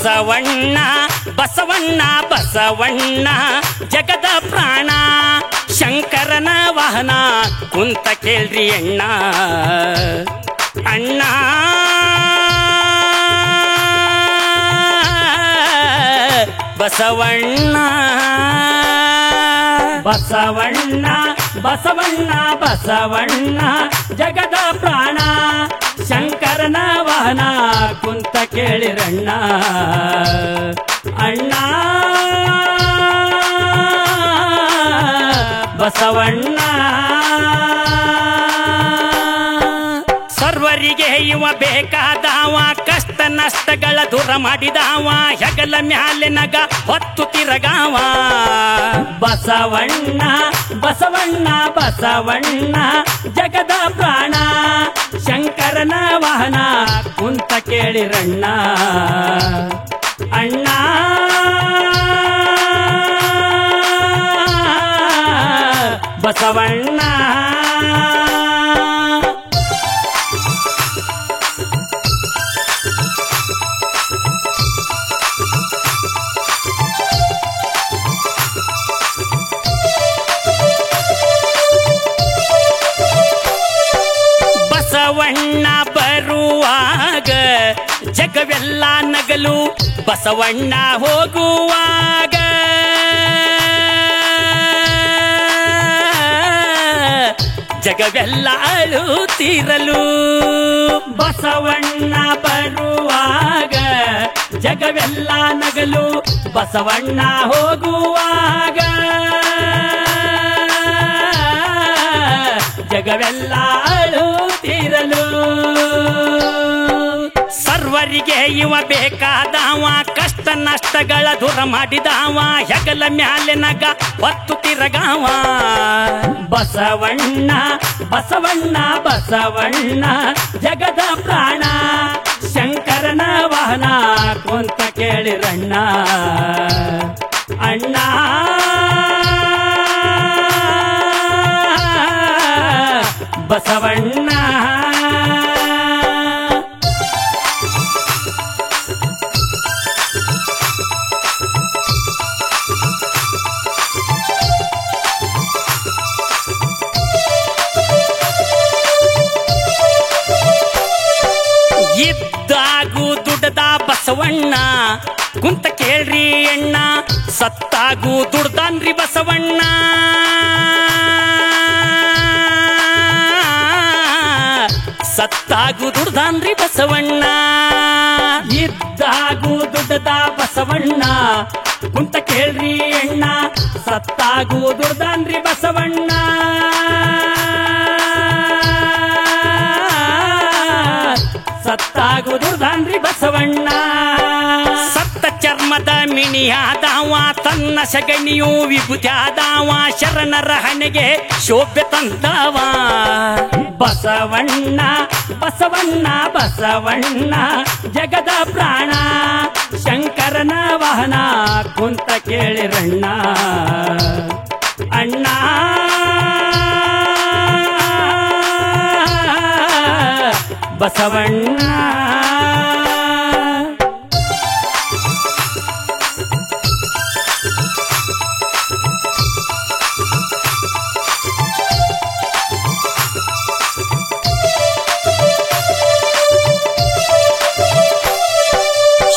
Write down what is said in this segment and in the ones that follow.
ಬಸವಣ್ಣ ಬಸವಣ್ಣ ಬಸವಣ್ಣ ಜಗದ ಪ್ರಾಣ ಶಂಕರನ ವಾಹನ ಕುಂತ ಕೇಳ್ರಿ ಅಣ್ಣ ಅಣ್ಣ ಬಸವಣ್ಣ ಬಸವಣ್ಣ ಬಸವಣ್ಣ ಬಸವಣ್ಣ ಜಗದ ಪ್ರಾಣ ಶಂಕರನ ವಾಹನ ಕುಂತ ಕೇಳಿರಣ್ಣ ಅಣ್ಣ ಬಸವಣ್ಣ ಸರ್ವರಿಗೆ ಇವ ಬೇಕಾದವ ಕಷ್ಟ ನಷ್ಟಗಳ ದೂರ ಮಾಡಿದವ ಹೆಗಲ ಮ್ಯಾಲೆ ನಗ ಹೊತ್ತು ತಿರಗಾವ ಬಸವಣ್ಣ ಬಸವಣ್ಣ ಬಸವಣ್ಣ ಜಗದ ಪ್ರಾಣ ಶಂಕರನ ವಾಹನ ಕುಂತ ಕೇಳಿರಣ್ಣ ಅಣ್ಣ ಬಸವಣ್ಣ ಬಸವಣ್ಣ ಬರುವಾಗ ಜಗವೆಲ್ಲ ನಗಲು ಬಸವಣ್ಣ ಹೋಗುವಾಗ ಜಗವೆಲ್ಲ ಅಳುತ್ತಿರಲು ಬಸವಣ್ಣ ಬರುವಾಗ ಜಗವೆಲ್ಲ ನಗಲು ಬಸವಣ್ಣ ಹೋಗುವಾಗ ಜಗವೆಲ್ಲ ಅಳುತ್ತಿರಲು ಸರ್ವರಿಗೆ ಇವ ಬೇಕಾದವ ಕಷ್ಟ ನಷ್ಟಗಳ ದೂರ ಮಾಡಿದವ ಹೆಗಲ ಮ್ಯಾಲೆ ನಗ ಹೊತ್ತು ತಿರಗಾವ ಬಸವಣ್ಣ ಬಸವಣ್ಣ ಬಸವಣ್ಣ ಜಗದ ಪ್ರಾಣ ಶಂಕರನ ವಾಹನ ಕುಂತ ಕೇಳಿರಣ್ಣ ಅಣ್ಣ ಬಸವಣ್ಣ ಇದ್ದಾಗೂ ದುಡ್ಡದ ಬಸವಣ್ಣ ಕುಂತ ಕೇಳ್ರಿ ಅಣ್ಣ ಸತ್ತಾಗೂ ದುಡ್ದಾನ್ರಿ ಬಸವಣ್ಣ ಸತ್ತಾಗೂ ದುಡ್ದಾನ್ರಿ ಬಸವಣ್ಣ ಇದ್ದಾಗೂ ದುಡ್ಡದ ಬಸವಣ್ಣ ಕುಂತ ಕೇಳ್ರಿ ಅಣ್ಣ ಸತ್ತಾಗೂ ದುಡ್ದಾನ್ರಿ ಬಸವಣ್ಣ ಸತ್ತಾಗೂ ದುಡ್ದಾನ್ರಿ ಬಸವಣ್ಣ ಸತ್ತ ಚರ್ಮದ ಮಿಣಿಯಾದವ ತನ್ನ ಸಗಣಿಯು ವಿಭೂತಿ ಆದವ ಶರಣರ ಹಣೆಗೆ ಶೋಭೆ ತಂದವ ಬಸವಣ್ಣ ಬಸವಣ್ಣ ಬಸವಣ್ಣ ಜಗದ ಪ್ರಾಣ ಶಂಕರನ ವಾಹನ ಕುಂತ ಕೇಳಿರಣ್ಣ ಅಣ್ಣ ಬಸವಣ್ಣ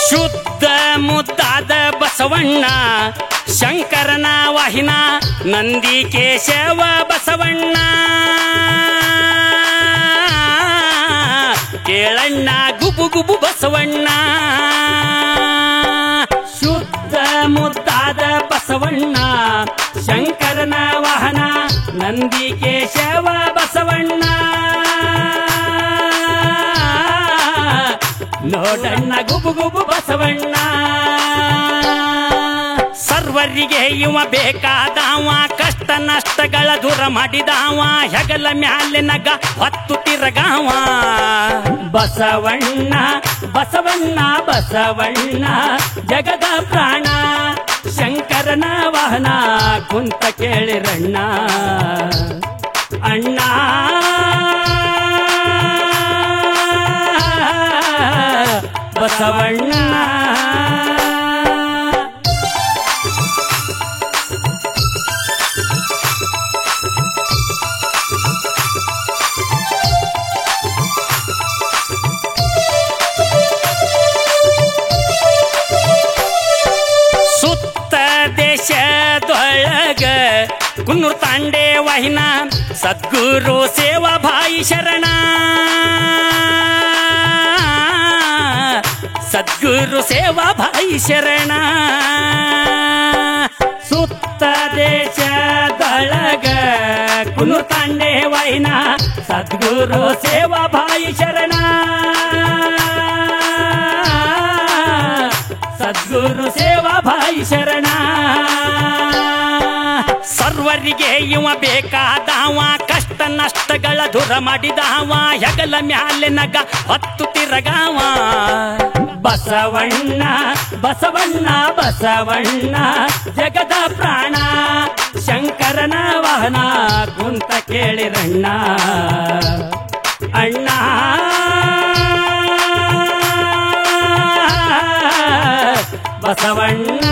ಶುದ್ಧ ಮುದ್ದಾದ ಬಸವಣ್ಣ ಶಂಕರನ ವಾಹಿನ ನಂದಿ ಕೇಶವ ಬಸವಣ್ಣ ಕೇಳಣ್ಣ ಗುಬು ಗುಬು ಬಸವಣ್ಣ ಶುದ್ಧ ಮುದ್ದಾದ ಬಸವಣ್ಣ ಶಂಕರನ ವಾಹನ ನಂದಿ ಕೇಶವ ಬಸವಣ್ಣ ನೋಡಣ್ಣ ಗುಬು ಗುಬು ಬಸವಣ್ಣ ಸರ್ವರಿಗೆ ಇವ ಬೇಕಾದವ ಕಷ್ಟ ನಷ್ಟಗಳ ದೂರ ಮಾಡಿದವ ಹೆಗಲ ಮ್ಯಾಲೆ ನಗ ಹೊತ್ತು ತಿರಗಾವ ಬಸವಣ್ಣ ಬಸವಣ್ಣ ಬಸವಣ್ಣ ಜಗದ ಪ್ರಾಣ ಶಂಕರನ ವಾಹನ ಕುಂತ ಕೇಳಿರಣ್ಣ ಅಣ್ಣ ಬಸವಣ್ಣ ಕುನ್ನೂರ್ ತಾಂಡೆ ವಾಹಿನ ಸದ್ಗುರು ಸೇವಾ ಭಾಯಿ ಶರಣ ಸದ್ಗುರು ಸೇವಾ ಭಾಯಿ ಶರಣ ಸುತ್ತ ದೇಶದೊಳಗ ಕುನ್ನೂರ್ ತಾಂಡೆ ವಾಹಿನ ಸದ್ಗುರು ಸೇವಾ ಭಾಯಿ ಶರಣ ಸದ್ಗುರು ಸೇವಾ ಭಾಯಿ ಶರಣ ಸರ್ವರಿಗೆ ಇವ ಬೇಕಾದವ ಕಷ್ಟ ನಷ್ಟಗಳ ದೂರ ಮಾಡಿದವ ಹೆಗಲ ಮ್ಯಾಲೆ ನಗ ಹೊತ್ತು ತಿರಗಾವ ಬಸವಣ್ಣ ಬಸವಣ್ಣ ಬಸವಣ್ಣ ಜಗದ ಪ್ರಾಣ ಶಂಕರನ ವಾಹನ ಕುಂತ ಕೇಳಿರಣ್ಣ ಅಣ್ಣ ಬಸವಣ್ಣ